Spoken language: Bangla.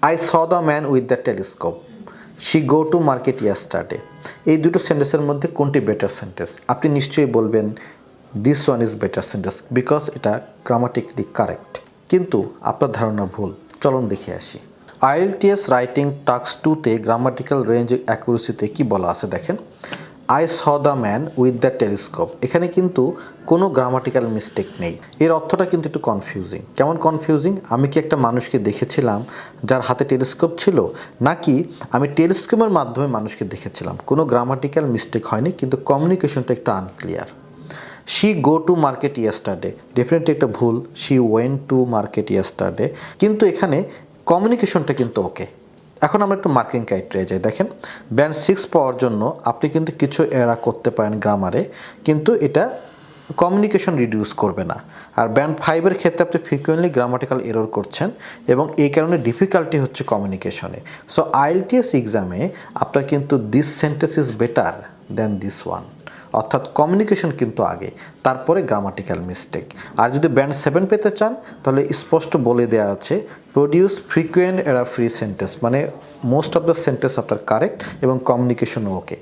I saw the man with the telescope, she go to market yesterday. এই দুটো সেন্টেন্সের মধ্যে কোনটি বেটার সেন্টেন্স? আপনি নিশ্চয়ই বলবেন this one is better sentence because এটা গ্রামাটিক্যালি কারেক্ট। কিন্তু আপনার ধারণা ভুল। চলুন দেখে আসি। আইএলটিএস রাইটিং টাস্ক 2-তে গ্রামাটিক্যাল রেঞ্জ অ্যাকুরেসিতে কি বলা আছে দেখেন। I saw the man with the telescope, এখানে কিন্তু কোনো গ্রামাটিক্যাল মিস্টেক নেই। এর অর্থটা কিন্তু একটু কনফিউজিং। কেমন কনফিউজিং? আমি কি একটা মানুষকে দেখেছিলাম যার হাতে টেলিস্কোপ ছিল, নাকি আমি টেলিস্কোপের মাধ্যমে মানুষকে দেখেছিলাম? কোনো গ্রামাটিক্যাল মিস্টেক হয়নি, কিন্তু কমিউনিকেশনটা একটু unclear. She go to market yesterday, definitely একটা ভুল। She went to market yesterday, কিন্তু এখানে কমিউনিকেশনটা কিন্তু ওকে। এখন আমরা একটু মার্কিং ক্রাইটেরিয়া যাই। দেখেন, ব্যান্ড 6 পাওয়ার জন্য আপনি কিন্তু কিছু এরা করতে পারেন গ্রামারে, কিন্তু এটা কমিউনিকেশন রিডিউস করবে না। আর ব্যান্ড 5-এর ক্ষেত্রে আপনি ফ্রিকুয়েন্টলি গ্রামাটিক্যাল এরর করছেন এবং এই কারণে ডিফিকাল্টি হচ্ছে কমিউনিকেশনে। সো আইএলটিএস এক্সামে আপনার কিন্তু this sentence is better than this one, অর্থাৎ কমিউনিকেশন কিন্তু আগে, তারপরে গ্রামাটিক্যাল মিস্টেক। আর যদি ব্যান্ড 7 পেতে চান তাহলে স্পষ্ট বলে দেওয়া আছে প্রডিউস ফ্রিকুয়েন্ট এরা ফ্রি সেন্টেন্স, মানে মোস্ট অফ দ্য সেন্টেন্স আপনার কারেক্ট এবং কমিউনিকেশনও ওকে।